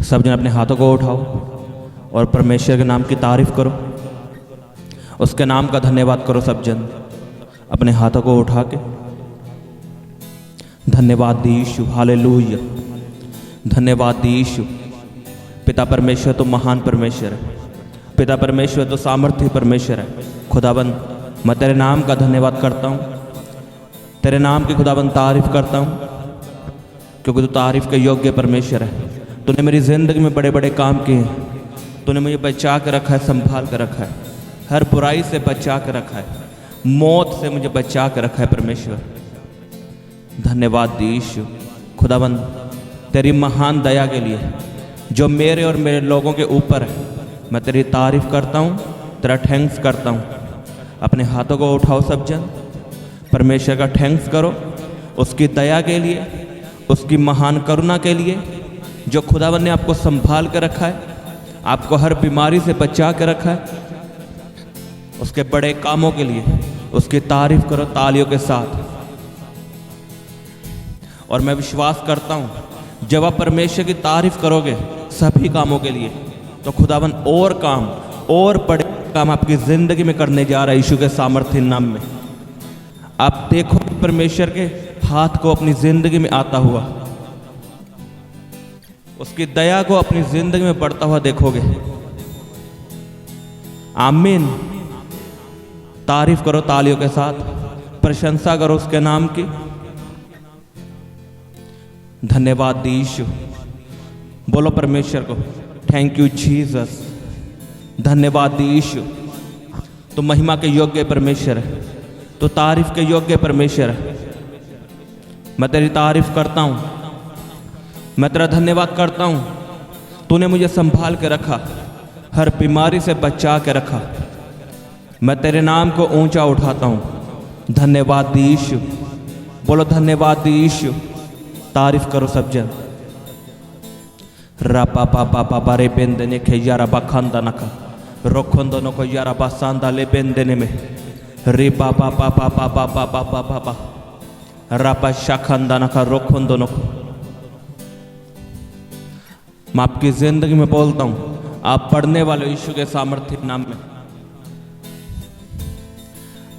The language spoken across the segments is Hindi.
सब जन अपने हाथों को उठाओ और परमेश्वर के नाम की तारीफ करो, उसके नाम का धन्यवाद करो। सब जन अपने हाथों को उठा के धन्यवाद यीशु, हालेलुया, धन्यवाद यीशु। पिता परमेश्वर तो महान परमेश्वर है, पिता परमेश्वर तो सामर्थ्य परमेश्वर है। खुदाबंद मैं तेरे नाम का धन्यवाद करता हूँ, तेरे नाम की खुदाबंद तारीफ करता हूँ, क्योंकि तू तारीफ के योग्य परमेश्वर है। तूने मेरी ज़िंदगी में बड़े बड़े काम किए हैं, तूने मुझे बचा के रखा है, संभाल के रखा है, हर बुराई से बचा के रखा है, मौत से मुझे बचा के रखा है परमेश्वर। धन्यवाद यीशु। खुदाबंद तेरी महान दया के लिए जो मेरे और मेरे लोगों के ऊपर है, मैं तेरी तारीफ करता हूँ, तेरा थैंक्स करता हूँ। अपने हाथों को उठाओ सब जन, परमेश्वर का थैंक्स करो उसकी दया के लिए, उसकी महान करुणा के लिए, जो खुदावन ने आपको संभाल कर रखा है, आपको हर बीमारी से बचा कर रखा है, उसके बड़े कामों के लिए उसकी तारीफ करो तालियों के साथ। और मैं विश्वास करता हूँ जब आप परमेश्वर की तारीफ करोगे सभी कामों के लिए, तो खुदावन और काम और बड़े काम आपकी ज़िंदगी में करने जा रहा है यीशु के सामर्थ्य नाम में। आप देखो परमेश्वर के हाथ को अपनी ज़िंदगी में आता हुआ, उसकी दया को अपनी ज़िंदगी में बढ़ता हुआ देखोगे। आमीन। तारीफ करो तालियों के साथ, प्रशंसा करो उसके नाम की। धन्यवाद यीशु। बोलो परमेश्वर को थैंक यू जीसस। धन्यवाद यीशु। तो महिमा के योग्य परमेश्वर है, तो तारीफ के योग्य परमेश्वर है। मैं तेरी तारीफ करता हूँ, मैं तेरा धन्यवाद करता हूँ। तूने मुझे संभाल के रखा, हर बीमारी से बचा के रखा। मैं तेरे नाम को ऊंचा उठाता हूँ। धन्यवाद यीशु। बोलो धन्यवाद यीशु। तारीफ करो सब जन। रापा पापा पापा रे बेंदने के यारा बखंदा नका रोखंदो नको यारा बसांदा ले बेंदने में रे पापा पापा पापा पापा पापा पा रापा शाखंदा नका रोखंदो नको। मैं आपकी जिंदगी में बोलता हूं, आप पढ़ने वाले यीशु के सामर्थ्य नाम में,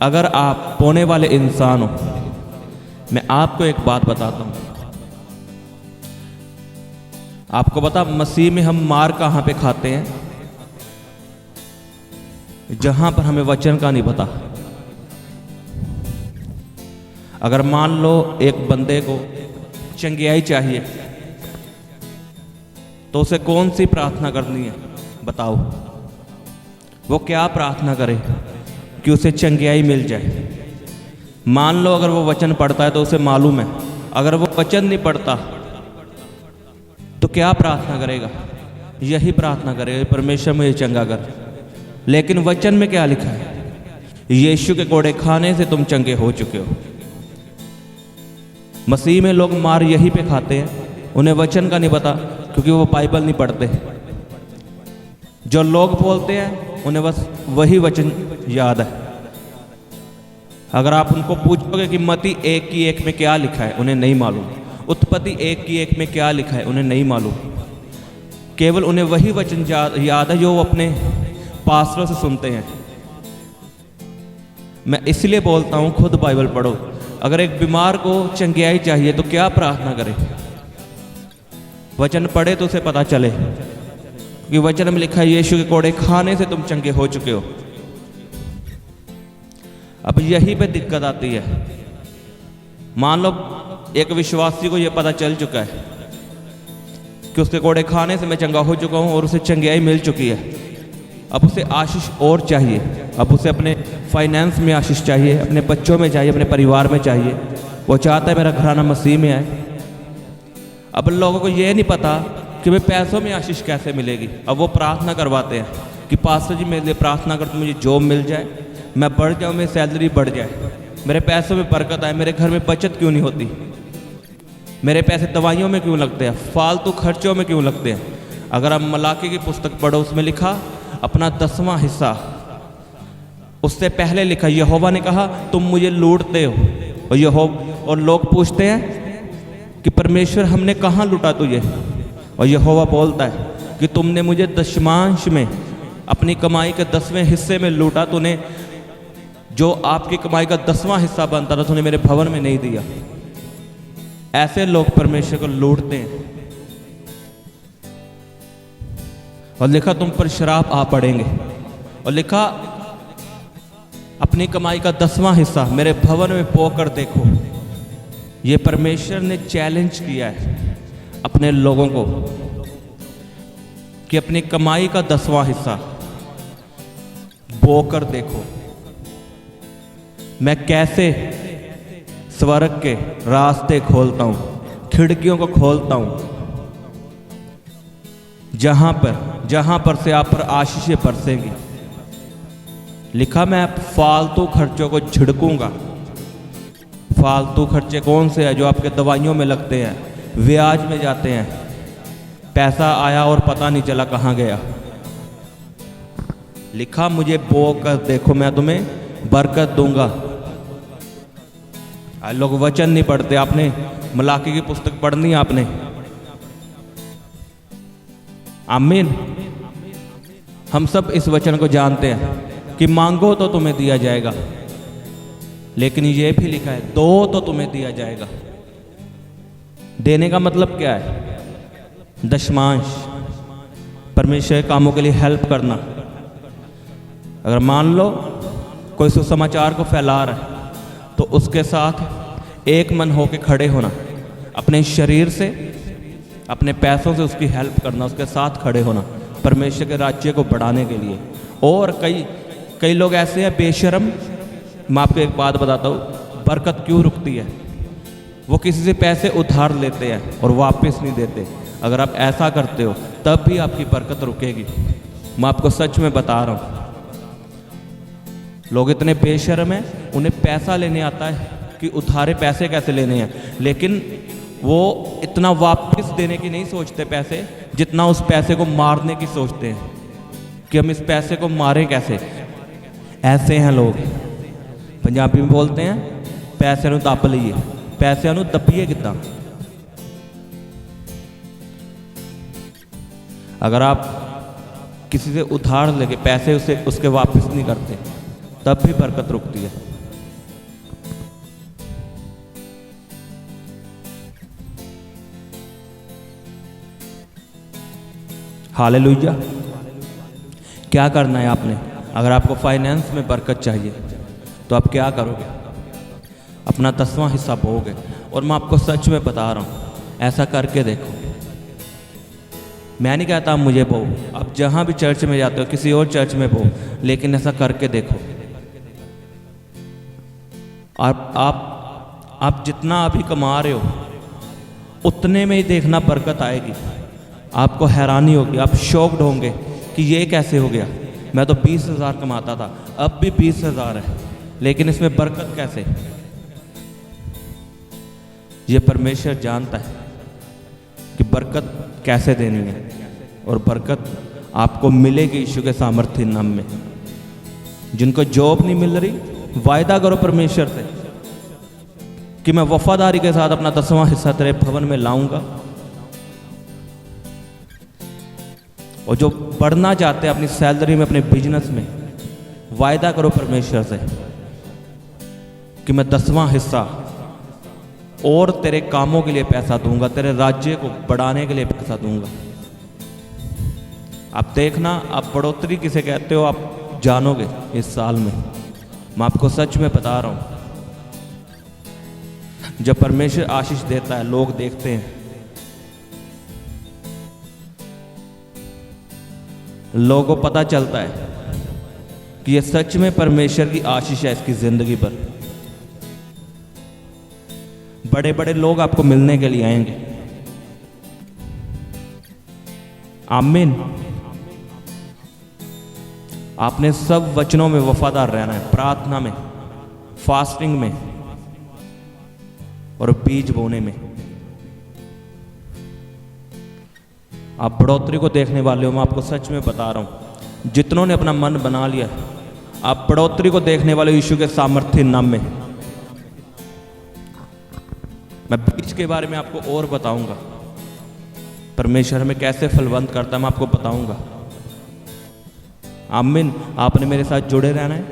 अगर आप पोने वाले इंसान हो, मैं आपको एक बात बताता हूं। आपको पता मसीह में हम मार कहां पे खाते हैं? जहां पर हमें वचन का नहीं पता। अगर मान लो एक बंदे को चंगियाई चाहिए, तो उसे कौन सी प्रार्थना करनी है? बताओ, वो क्या प्रार्थना करे कि उसे चंगियाई मिल जाए? मान लो अगर वो वचन पढ़ता है तो उसे मालूम है, अगर वो वचन नहीं पढ़ता तो क्या प्रार्थना करेगा? यही प्रार्थना करेगा, परमेश्वर मुझे चंगा कर। लेकिन वचन में क्या लिखा है? यीशु के कोड़े खाने से तुम चंगे हो चुके हो। मसीह में लोग मार यही पे खाते हैं, उन्हें वचन का नहीं पता, क्योंकि वो बाइबल नहीं पढ़ते। जो लोग बोलते हैं उन्हें बस वही वचन याद है। अगर आप उनको पूछोगे कि मत्ती 1:1 में क्या लिखा है, उन्हें नहीं मालूम। उत्पत्ति 1:1 में क्या लिखा है, उन्हें नहीं मालूम। केवल उन्हें वही वचन याद है जो वो अपने पास्टरों से सुनते हैं। मैं इसलिए बोलता हूँ खुद बाइबल पढ़ो। अगर एक बीमार को चंगियाई चाहिए तो क्या प्रार्थना करे? वचन पढ़े तो उसे पता चले, क्योंकि वचन में लिखा है यीशु के कोड़े खाने से तुम चंगे हो चुके हो। अब यहीं पे दिक्कत आती है। मान लो एक विश्वासी को यह पता चल चुका है कि उसके कोड़े खाने से मैं चंगा हो चुका हूं और उसे चंगियाई मिल चुकी है। अब उसे आशीष और चाहिए, अब उसे अपने फाइनेंस में आशीष चाहिए, अपने बच्चों में चाहिए, अपने परिवार में चाहिए। वो चाहता है मेरा घराना मसीह में आए। अब लोगों को ये नहीं पता कि भाई पैसों में आशीष कैसे मिलेगी। अब वो प्रार्थना करवाते हैं कि पास्टर जी मेरे लिए प्रार्थना कर, तो मुझे जॉब मिल जाए, मैं बढ़ जाऊँ, मेरी सैलरी बढ़ जाए, मेरे पैसों में बरकत आए। मेरे घर में बचत क्यों नहीं होती? मेरे पैसे दवाइयों में क्यों लगते हैं? फालतू खर्चों में क्यों लगते हैं? अगर आप मलाकी की पुस्तक पढ़ो, उसमें लिखा अपना 10वां हिस्सा, उससे पहले लिखा यहोवा ने कहा तुम मुझे लूटते हो। और लोग पूछते हैं कि परमेश्वर हमने कहाँ लूटा तुझे? और यहोवा बोलता है कि तुमने मुझे दशमांश में अपनी कमाई के 10वें हिस्से में लूटा, तूने जो आपकी कमाई का 10वां हिस्सा बनता था तूने मेरे भवन में नहीं दिया। ऐसे लोग परमेश्वर को लूटते हैं। और लिखा तुम पर श्राप आ पड़ेंगे, और लिखा अपनी कमाई का 10वां हिस्सा मेरे भवन में पोकर देखो। ये परमेश्वर ने चैलेंज किया है अपने लोगों को कि अपनी कमाई का 10वां हिस्सा बोकर देखो, मैं कैसे स्वर्ग के रास्ते खोलता हूं, खिड़कियों को खोलता हूं, जहां पर से आप पर आशीषें बरसेंगी। लिखा मैं फालतू खर्चों को झिड़कूंगा। फालतू खर्चे कौन से हैं? जो आपके दवाइयों में लगते हैं, ब्याज में जाते हैं, पैसा आया और पता नहीं चला कहां गया। लिखा मुझे बो कर देखो, मैं तुम्हें बरकत दूंगा। आज लोग वचन नहीं पढ़ते। आपने मलाकी की पुस्तक पढ़नी है आपने। आमीन। हम सब इस वचन को जानते हैं कि मांगो तो तुम्हें दिया जाएगा, लेकिन ये भी लिखा है दो तो तुम्हें दिया जाएगा। देने का मतलब क्या है? दशमांश, परमेश्वर के कामों के लिए हेल्प करना। अगर मान लो कोई सुसमाचार को फैला रहा है तो उसके साथ एक मन होकर खड़े होना, अपने शरीर से, अपने पैसों से उसकी हेल्प करना, उसके साथ खड़े होना परमेश्वर के राज्य को बढ़ाने के लिए। और कई लोग ऐसे हैं बेशर्म। मैं आपको एक बात बताता हूँ, बरकत क्यों रुकती है? वो किसी से पैसे उधार लेते हैं और वापस नहीं देते। अगर आप ऐसा करते हो तब भी आपकी बरकत रुकेगी। मैं आपको सच में बता रहा हूँ। लोग इतने बेशर्म हैं, उन्हें पैसा लेने आता है कि उधारे पैसे कैसे लेने हैं, लेकिन वो इतना वापस देने की नहीं सोचते पैसे, जितना उस पैसे को मारने की सोचते हैं कि हम इस पैसे को मारें कैसे। ऐसे हैं लोग। पंजाबी में बोलते हैं पैसे नूं दब लईए। पैसे नूं दबीए कितना? अगर आप किसी से उधार लेके पैसे उसके वापस नहीं करते तब भी बरकत रुकती है। हालेलुया। क्या करना है आपने? अगर आपको फाइनेंस में बरकत चाहिए तो आप क्या करोगे? अपना 10वां हिस्सा बोओगे। और मैं आपको सच में बता रहा हूँ, ऐसा करके देखो। मैं नहीं कहता मुझे बो, आप जहाँ भी चर्च में जाते हो किसी और चर्च में बो, लेकिन ऐसा करके देखो। आप जितना अभी कमा रहे हो उतने में ही देखना बरकत आएगी। आपको हैरानी होगी, आप शॉक्ड होंगे कि ये कैसे हो गया। मैं तो 20,000 कमाता था, अब भी 20,000 है, लेकिन इसमें बरकत कैसे? ये परमेश्वर जानता है कि बरकत कैसे देनी है, और बरकत आपको मिलेगी यीशु के सामर्थ्य नाम में। जिनको जॉब नहीं मिल रही, वायदा करो परमेश्वर से कि मैं वफादारी के साथ अपना 10वां हिस्सा तेरे भवन में लाऊंगा। और जो बढ़ना चाहते हैं अपनी सैलरी में, अपने बिजनेस में, वायदा करो परमेश्वर से कि मैं 10वां हिस्सा और तेरे कामों के लिए पैसा दूंगा, तेरे राज्य को बढ़ाने के लिए पैसा दूंगा। आप देखना, आप बढ़ोतरी किसे कहते हो आप जानोगे इस साल में। मैं आपको सच में बता रहा हूं, जब परमेश्वर आशीष देता है लोग देखते हैं, लोगों को पता चलता है कि ये सच में परमेश्वर की आशीष है इसकी जिंदगी पर। बड़े बड़े लोग आपको मिलने के लिए आएंगे। आमीन। आपने सब वचनों में वफादार रहना है, प्रार्थना में, फास्टिंग में और बीज बोने में। आप बढ़ोतरी को देखने वाले हो। मैं आपको सच में बता रहा हूं, जितनों ने अपना मन बना लिया, आप बढ़ोतरी को देखने वाले यीशु के सामर्थ्य नाम में। मैं बीज के बारे में आपको और बताऊंगा। परमेश्वर हमें कैसे फलवंत करता है मैं आपको बताऊंगा। आमीन। आपने मेरे साथ जुड़े रहना है।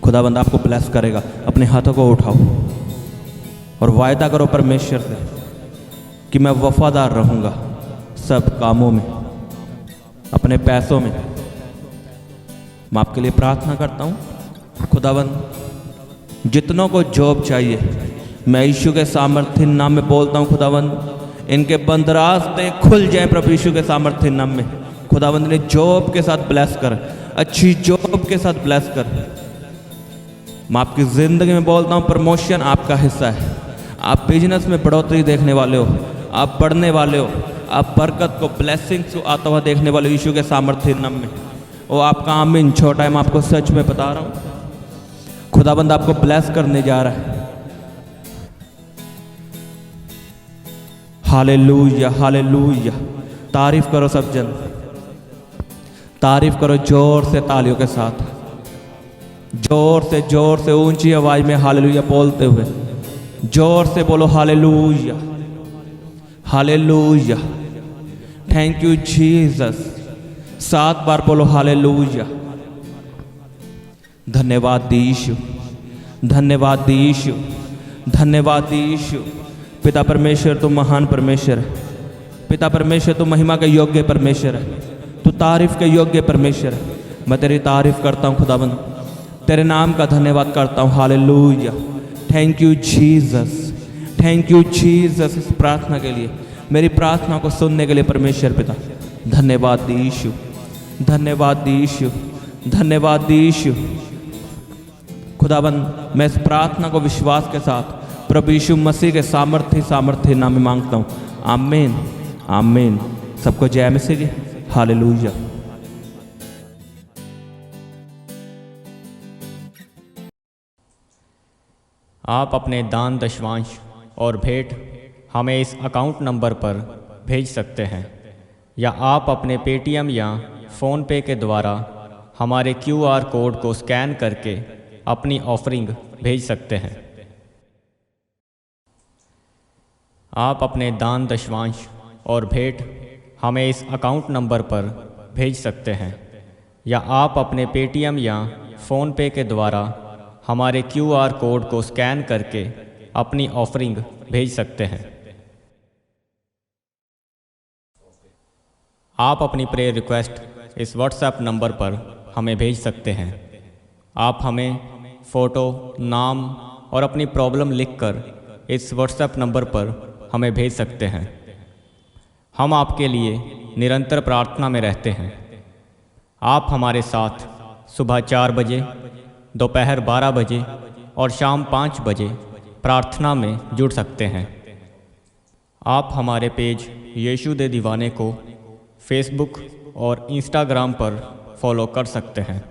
खुदाबंद आपको ब्लेस करेगा। अपने हाथों को उठाओ और वायदा करो परमेश्वर से कि मैं वफादार रहूंगा सब कामों में, अपने पैसों में। मैं आपके लिए प्रार्थना करता हूँ। खुदाबंद जितनों को जॉब चाहिए मैं यीशु के सामर्थ्य नाम में बोलता हूँ। खुदाबंद इनके बंद रास्ते खुल जाएं प्रभु यीशु के सामर्थ्य नाम में। खुदाबंद ने जॉब के साथ ब्लेस कर, अच्छी जॉब के साथ ब्लेस कर। मैं आपकी ज़िंदगी में बोलता हूँ प्रमोशन आपका हिस्सा है। आप बिजनेस में बढ़ोतरी देखने वाले हो, आप बढ़ने वाले हो, आप बरकत को, ब्लेसिंग्स को आता हुआ देखने वाले हो यीशु के सामर्थ्य नाम में। वो आपका आमीन छोटा है, मैं आपको सच में बता रहा हूँ। खुदाबंद आपको ब्लेस करने जा रहा है। Hallelujah, hallelujah. तारीफ करो सब जन, तारीफ करो जोर से, तालियों के साथ, जोर से ऊंची आवाज में हालेलुया बोलते हुए जोर से बोलो hallelujah, hallelujah. Thank you Jesus. 7 बार बोलो हालेलुया। धन्यवाद यीशु, धन्यवाद यीशु, धन्यवाद यीशु। पिता परमेश्वर तू महान परमेश्वर है। पिता परमेश्वर तू महिमा के योग्य परमेश्वर है, तू तारीफ के योग्य परमेश्वर है। मैं तेरी तारीफ करता हूँ खुदाबंद, तेरे नाम का धन्यवाद करता हूँ। Hallelujah. Thank you Jesus, thank you Jesus. इस प्रार्थना के लिए, मेरी प्रार्थना को सुनने के लिए परमेश्वर पिता धन्यवाद यीशु, धन्यवाद यीशु, धन्यवाद यीशु। खुदाबंद मैं इस प्रार्थना को विश्वास के साथ प्रभु यीशु मसीह के सामर्थ्य नाम में मांगता हूँ। आमीन, आमीन। सबको जय मसीह की। हालेलुया। आप अपने दान दशवांश और भेंट हमें इस अकाउंट नंबर पर भेज सकते हैं, या आप अपने पेटीएम या फ़ोनपे के द्वारा हमारे QR कोड को स्कैन करके अपनी ऑफरिंग भेज सकते हैं। आप अपने दान दशवांश और भेंट हमें इस अकाउंट नंबर पर भेज सकते हैं, या आप अपने पेटीएम या फ़ोनपे के द्वारा हमारे QR कोड को स्कैन करके अपनी ऑफरिंग भेज सकते हैं। आप अपनी प्रेयर रिक्वेस्ट इस व्हाट्सएप नंबर पर हमें भेज सकते हैं। आप हमें फ़ोटो, नाम और अपनी प्रॉब्लम लिखकर इस व्हाट्सएप नंबर पर हमें भेज सकते हैं। हम आपके लिए निरंतर प्रार्थना में रहते हैं। आप हमारे साथ सुबह 4 बजे, दोपहर 12 बजे और शाम 5 बजे प्रार्थना में जुड़ सकते हैं। आप हमारे पेज यीशु दे दीवाने को फेसबुक और इंस्टाग्राम पर फॉलो कर सकते हैं।